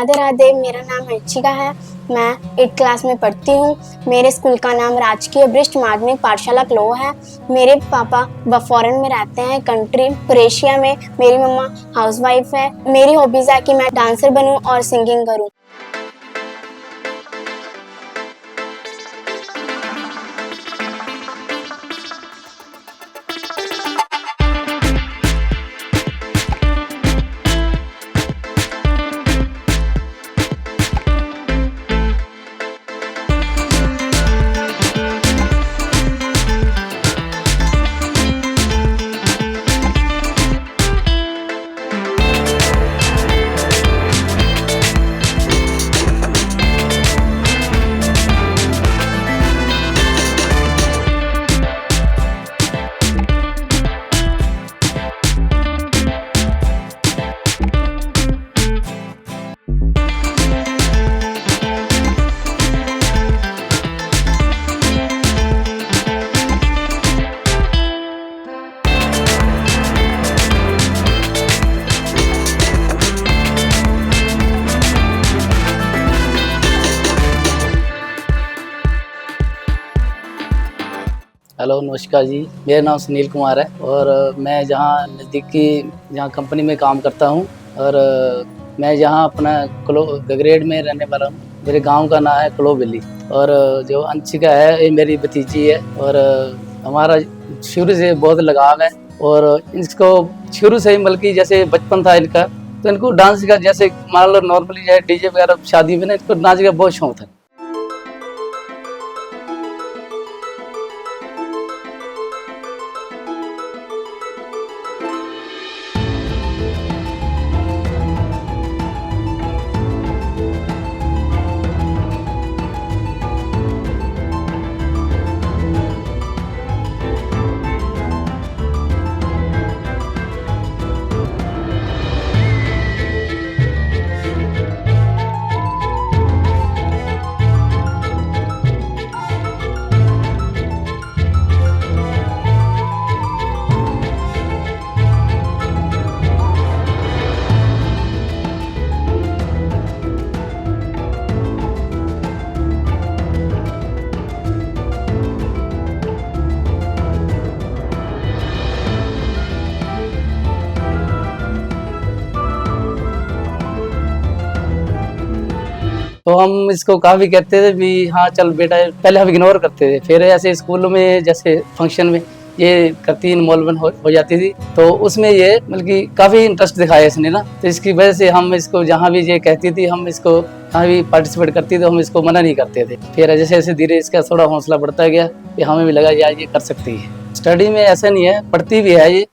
राधे राधे। मेरा नाम अर्चिका है। मैं 8th क्लास में पढ़ती हूँ। मेरे स्कूल का नाम राजकीय वरिष्ठ माध्यमिक पाठशाला क्लो है। मेरे पापा फॉरेन में रहते हैं, कंट्री क्रोएशिया में। मेरी मम्मा हाउसवाइफ है। मेरी हॉबीज है कि मैं डांसर बनूं और सिंगिंग करूं। हेलो नमस्कार जी, मेरा नाम सुनील कुमार है और मैं जहाँ नज़दीकी जहाँ कंपनी में काम करता हूँ और मैं जहाँ अपना क्लो गगरेड में रहने वाला हूँ। मेरे गांव का नाम है क्लो वैली और जो अंशिका है ये मेरी भतीजी है और हमारा शुरू से बहुत लगाव है और इसको शुरू से ही बल्कि जैसे बचपन था इनका तो इनको डांस का जैसे मान लो नॉर्मली जैसे डीजे वगैरह शादी में ना इनको डांस का बहुत शौक था। तो हम इसको काफी कहते थे भी हाँ चल बेटा, पहले हम इग्नोर करते थे। फिर ऐसे स्कूलों में जैसे फंक्शन में ये करती इन्वॉल्वमेंट हो जाती थी तो उसमें ये बल्कि काफी इंटरेस्ट दिखाया इसने ना, तो इसकी वजह से हम इसको जहाँ भी ये कहती थी हम इसको कहाँ भी पार्टिसिपेट करती तो हम इसको मना नहीं करते थे। फिर जैसे जैसे धीरे इसका थोड़ा हौसला बढ़ता गया कि हमें भी लगा यार ये कर सकती है। स्टडी में ऐसा नहीं है, पढ़ती भी है ये।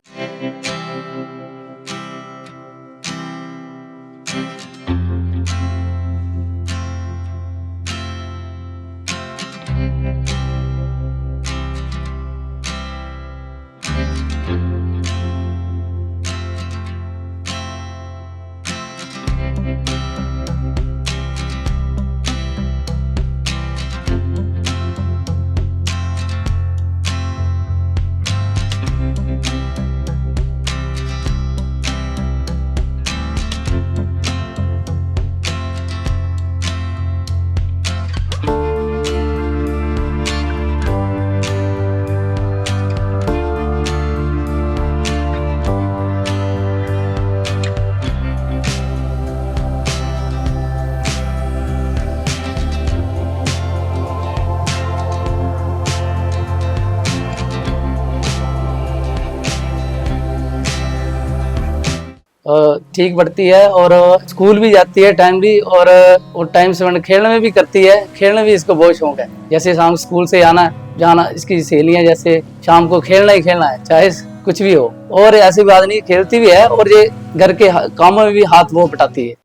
ठीक बढ़ती है और स्कूल भी जाती है टाइमली और टाइम से खेलने में भी करती है। खेलने भी इसको बहुत शौक है। जैसे शाम स्कूल से आना जाना, इसकी सहेलियां जैसे शाम को खेलना ही खेलना है चाहे कुछ भी हो। और ऐसी बात नहीं, खेलती भी है और ये घर के कामों में भी हाथ वो बटाती है।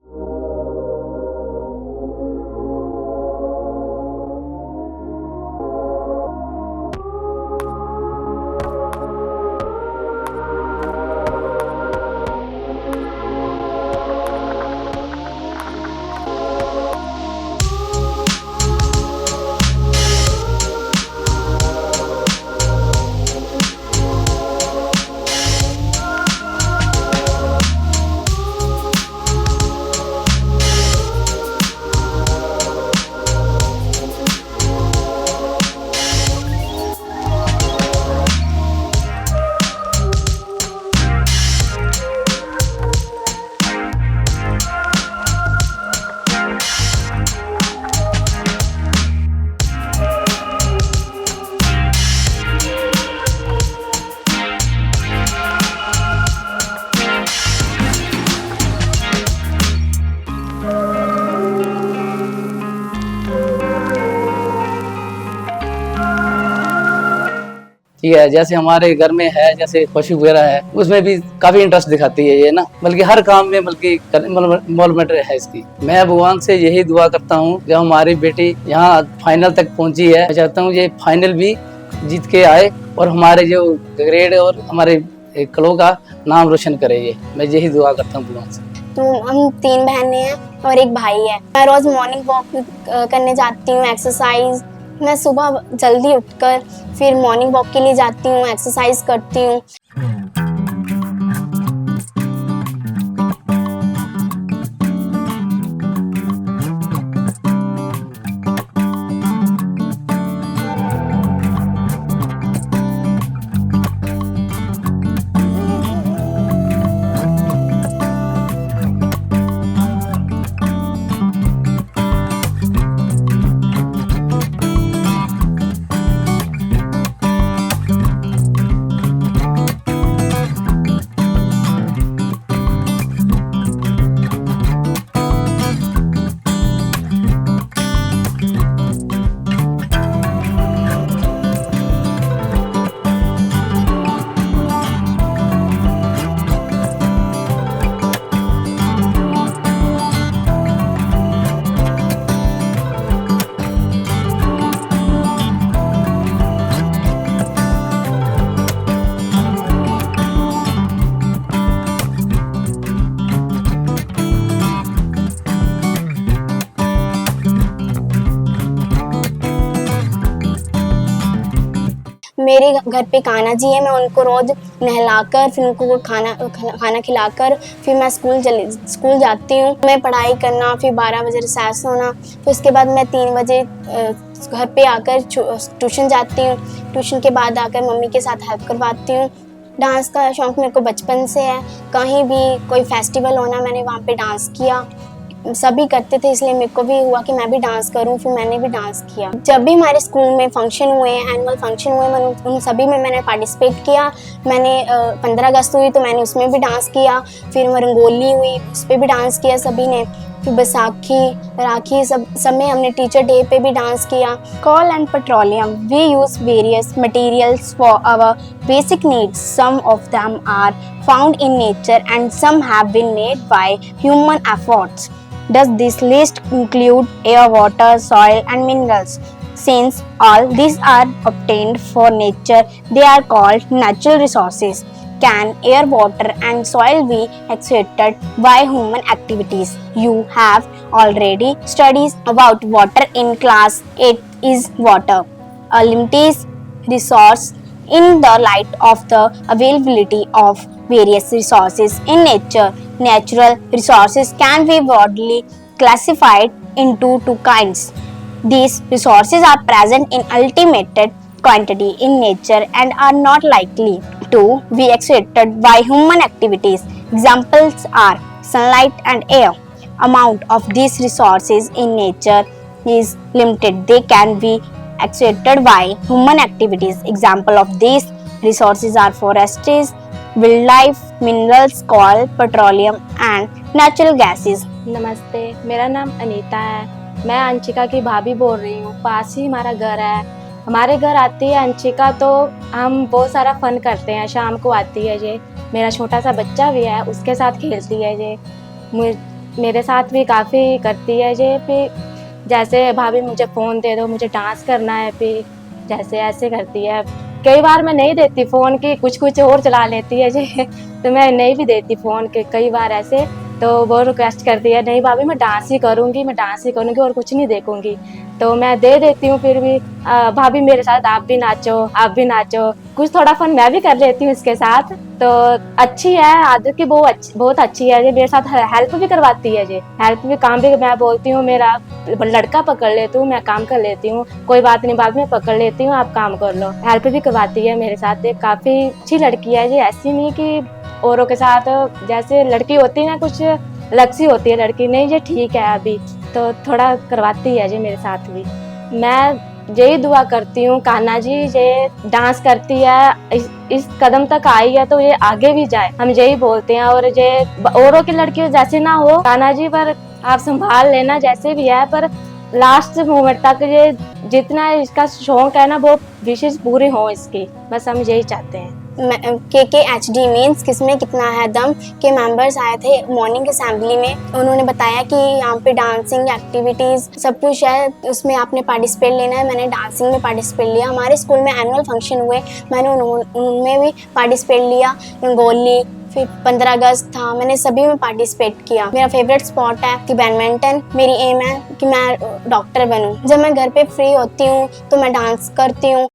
ठीक है। जैसे हमारे घर में है, जैसे पशु वगैरह है, उसमें भी काफी इंटरेस्ट दिखाती है ये ना, बल्कि हर काम में बल्कि इन्वॉल्वमेंट है इसकी। मैं भगवान से यही दुआ करता हूँ, जब हमारी बेटी यहाँ फाइनल तक पहुंची है, मैं चाहता हूँ ये फाइनल भी जीत के आए और हमारे जो ग्रेड और हमारे क्लो का नाम रोशन करे। ये मैं यही दुआ करता हूँ भगवान से। तो हम 3 बहनें हैं और एक भाई है। मैं रोज मॉर्निंग वॉक करने जाती हूँ, एक्सरसाइज। मैं सुबह जल्दी उठकर फिर मॉर्निंग वॉक के लिए जाती हूँ, एक्सरसाइज करती हूँ। मेरे घर पे कान्हा जी है, मैं उनको रोज नहलाकर फिर उनको खाना खिलाकर फिर मैं स्कूल जाती हूँ। मैं पढ़ाई करना, फिर 12 बजे रिसेस होना, फिर उसके बाद मैं 3 बजे घर पे आकर ट्यूशन जाती हूँ। ट्यूशन के बाद आकर मम्मी के साथ हेल्प करवाती हूँ। डांस का शौक मेरे को बचपन से है। कहीं भी कोई फेस्टिवल होना, मैंने वहाँ पे डांस किया। सभी करते थे, इसलिए मेरे को भी हुआ कि मैं भी डांस करूं, फिर मैंने भी डांस किया। जब भी हमारे स्कूल में फंक्शन हुए, एनुअल फंक्शन हुए, मैंने उन सभी में मैंने पार्टिसिपेट किया। मैंने 15 अगस्त हुई तो मैंने उसमें भी डांस किया, फिर रंगोली हुई उस पर भी डांस किया सभी ने, फिर बैसाखी, राखी, सब में हमने टीचर डे पे भी डांस किया। Coal and petroleum, we use various materials for our basic needs. Some of them are found in nature and some have been made by human efforts. Does this list include air, water, soil and minerals? Since all these are obtained from nature, they are called natural resources. Can air, water and soil be exploited by human activities? You have already studied about water in class 8 is water, a limited resource. In the light of the availability of various resources in nature, natural resources can be broadly classified into 2 kinds. These resources are present in ultimate quantity in nature and are not likely to be exploited by human activities. Examples are sunlight and air. Amount of these resources in nature is limited. They can be exploited by human activities. Example of these resources are forests, wildlife, minerals, coal, petroleum and natural gases. नमस्ते, मेरा नाम अनीता है। मैं अंशिका की भाभी बोल रही हूँ। पास ही हमारा घर है। हमारे घर आती है अंशिका तो हम बहुत सारा फन करते हैं। शाम को आती है जे, मेरा छोटा सा बच्चा भी है, उसके साथ खेलती है जे, मेरे साथ भी काफ़ी करती है जे। फिर जैसे भाभी मुझे फ़ोन दे दो, मुझे डांस करना है, फिर जैसे ऐसे करती है। कई बार मैं नहीं देती फ़ोन की, कुछ और चला लेती है जी तो मैं नहीं भी देती फ़ोन के कई बार ऐसे। तो वो रिक्वेस्ट करती है, नहीं भाभी मैं डांस ही करूँगी, मैं डांस ही करूँगी और कुछ नहीं देखूँगी। तो मैं दे देती हूँ। फिर भी भाभी मेरे साथ आप भी नाचो, आप भी नाचो, कुछ थोड़ा फन मैं भी कर लेती हूँ इसके साथ। तो अच्छी है आदत की, बहुत अच्छी है। ये मेरे साथ हेल्प भी करवाती है, जी हेल्प भी, काम भी मैं बोलती हूँ मेरा लड़का पकड़ लेती हूँ, मैं काम कर लेती हूँ, कोई बात नहीं बाद में पकड़ लेती हूँ, आप काम कर लो। हेल्प भी करवाती है मेरे साथ। ये काफ़ी अच्छी लड़की है जी, ऐसी नहीं कि औरों के साथ जैसे लड़की होती है ना कुछ अलग सी होती है लड़की, नहीं ये ठीक है अभी, तो थोड़ा करवाती है जी मेरे साथ भी। मैं यही दुआ करती हूँ कान्हा जी ये डांस करती है, इस कदम तक आई है तो ये आगे भी जाए, हम यही बोलते हैं। और ये औरों की लड़कियों जैसे ना हो कान्हा जी, पर आप संभाल लेना जैसे भी है, पर लास्ट मोमेंट तक ये जितना इसका शौक है ना वो विशेष पूरे हो इसकी, बस हम यही चाहते हैं। KKHD मीन्स किसमें कितना है दम के मेंबर्स आए थे मॉर्निंग असेंबली में। उन्होंने बताया कि यहाँ पे डांसिंग एक्टिविटीज़ सब कुछ है, उसमें आपने पार्टिसिपेट लेना है। मैंने डांसिंग में पार्टिसिपेट लिया। हमारे स्कूल में एनुअल फंक्शन हुए, मैंने उनमें भी पार्टिसिपेट लिया। रंगोली, फिर 15 अगस्त था, मैंने सभी में पार्टिसिपेट किया। मेरा फेवरेट स्पॉट है कि बैडमिंटन। मेरी एम है कि मैं डॉक्टर बनूं। जब मैं घर पे फ्री होती हूँ तो मैं डांस करती हूँ।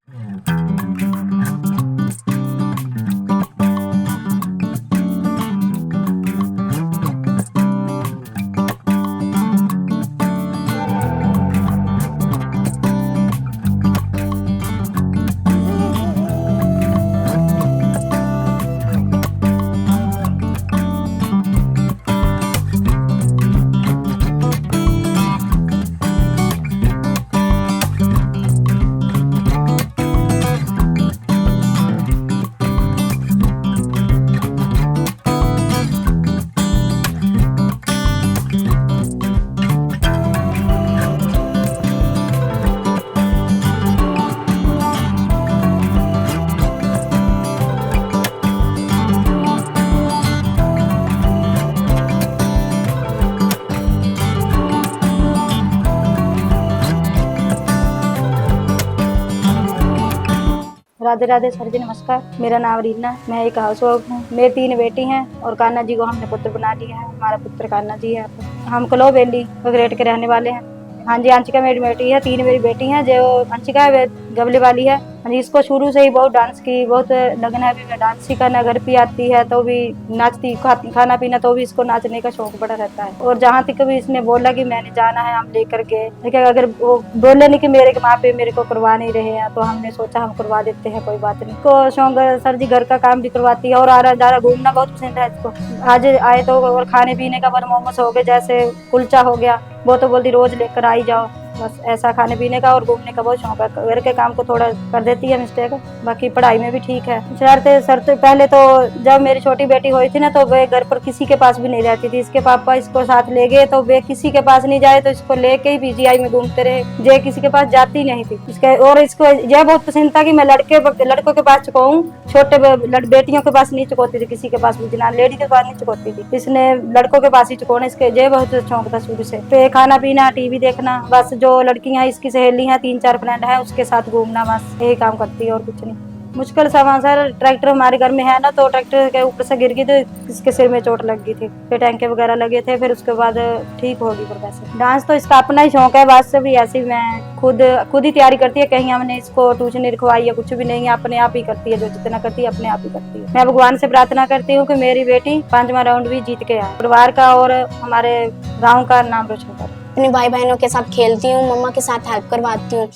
राधे राधे सर जी, नमस्कार। मेरा नाम रीना है, मैं एक हाउस वाइफ हूँ। मेरी 3 बेटी हैं और कान्हा जी को हमने पुत्र बना लिया है। हमारा पुत्र कान्हा जी है। हम कलो बेली ग्रेड के रहने वाले हैं। हाँ जी, अंशिका मेरी बेटी है। 3 मेरी बेटी हैं। जो अंशिका है वे गबले वाली है। हाँ जी, इसको शुरू से ही बहुत डांस की बहुत लगन है। अभी मैं डांस सीखना घर पे आती है तो भी नाचती, खाना पीना तो भी इसको नाचने का शौक बड़ा रहता है। और जहाँ तक भी इसने बोला कि मैंने जाना है, हम लेकर के, लेकिन अगर वो बोले नहीं कि मेरे के माँ पे मेरे को करवा नहीं रहे हैं तो हमने सोचा हम करवा देते हैं, कोई बात नहीं। इसको शौक सर जी घर का काम भी करवाती है और आरा दारा घूमना बहुत पसंद है इसको। आज आए तो और खाने पीने का बड़ा मोमोस हो गए, जैसे कुलचा हो गया, वो तो बोलती रोज लेकर आई जाओ। बस ऐसा खाने पीने का और घूमने का बहुत शौक है। घर के काम को थोड़ा कर देती है मिस्टेक, बाकी पढ़ाई में भी ठीक है। शर्त पहले तो जब मेरी छोटी बेटी हुई थी ना तो वे घर पर किसी के पास भी नहीं रहती थी। इसके पापा इसको साथ ले गए तो वे किसी के पास नहीं जाए तो इसको लेके ही PGI में घूमते रहे। जे किसी के पास जाती नहीं थी इसके। और इसको यह बहुत पसंद था कि मैं लड़कों के पास चुकाऊं, छोटे बेटियों के पास नहीं चुकाती थी, किसी के पास भी जना लेडी के पास नहीं चुकाती थी। इसने लड़कों के पास ही चुकाना, इसके ये बहुत शौक था शुरू से। तो खाना पीना, TV देखना, बस जो लड़कियां इसकी सहेली हैं 3-4 फ्रेंड है उसके साथ घूमना, बस यही काम करती है और कुछ नहीं। मुश्किल सामान सर, ट्रैक्टर हमारे घर में है ना तो ट्रैक्टर के ऊपर से गिर गई तो इसके सिर में चोट लग गई थी, फिर टैंके वगैरह लगे थे, फिर उसके बाद ठीक होगी। पर वैसे डांस तो इसका अपना ही शौक है। बस भी ऐसे मैं खुद ही तैयारी करती है, कहीं हमने इसको ट्यूशन नहीं रखवाई या कुछ भी नहीं है, अपने आप ही करती है। जो जितना करती है अपने आप ही करती है। मैं भगवान से प्रार्थना करती हूँ कि मेरी बेटी 5वां राउंड भी जीत के आए, परिवार का और हमारे गाँव का नाम रोशन करे। अपने भाई बहनों के साथ खेलती हूँ, मम्मा के साथ हेल्प करवाती हूँ।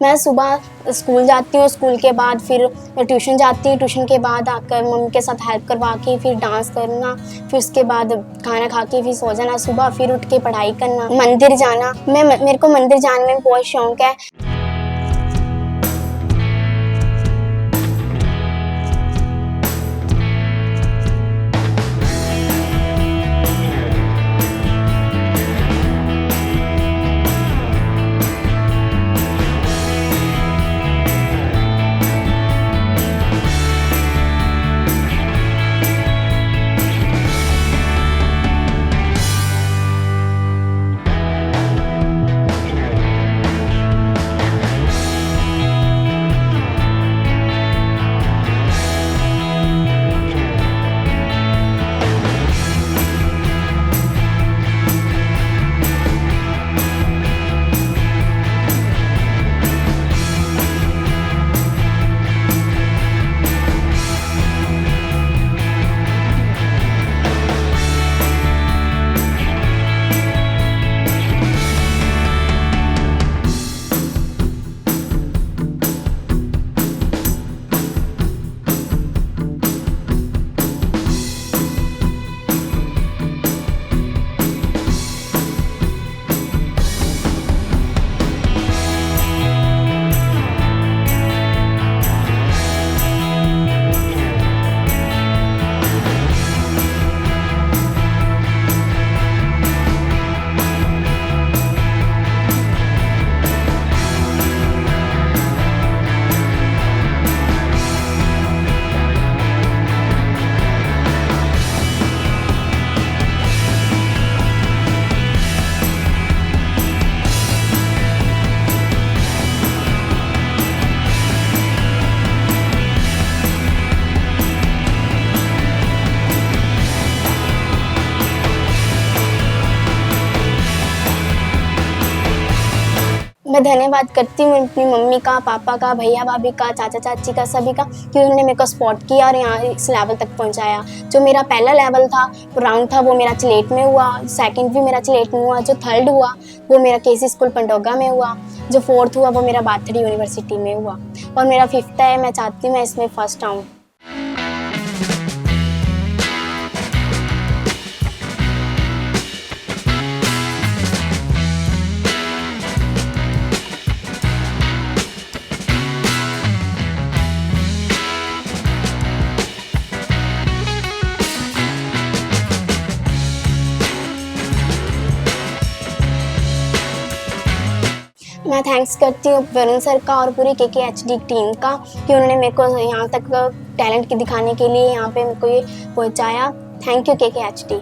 मैं सुबह स्कूल जाती हूँ, स्कूल के बाद फिर ट्यूशन जाती हूँ, ट्यूशन के बाद आकर मम्मी के साथ हेल्प करवा के फिर डांस करना, फिर उसके बाद खाना खा के फिर सो जाना, सुबह फिर उठ के पढ़ाई करना, मंदिर जाना। मेरे को मंदिर जाने में बहुत शौक है। मैं धन्यवाद करती हूँ अपनी मम्मी का, पापा का, भैया भाभी का, चाचा चाची का, सभी का, कि उन्होंने मेरे को सपोर्ट किया और यहाँ इस लेवल तक पहुँचाया। जो मेरा पहला लेवल था, राउंड था, वो मेरा चिलेट में हुआ, सेकंड भी मेरा चिलेट में हुआ, जो थर्ड हुआ वो मेरा केसी स्कूल पंडोगा में हुआ, जो फोर्थ हुआ वो मेरा बाथड़ी यूनिवर्सिटी में हुआ, और मेरा फिफ्थ है, मैं चाहती हूँ मैं इसमें फर्स्ट आऊँ। मैं थैंक्स करती हूँ वरुण सर का और पूरी KKHD टीम का, कि उन्होंने मेरे को यहाँ तक टैलेंट दिखाने के लिए यहाँ पे मेरे को ये पहुँचाया। Thank you KKHD।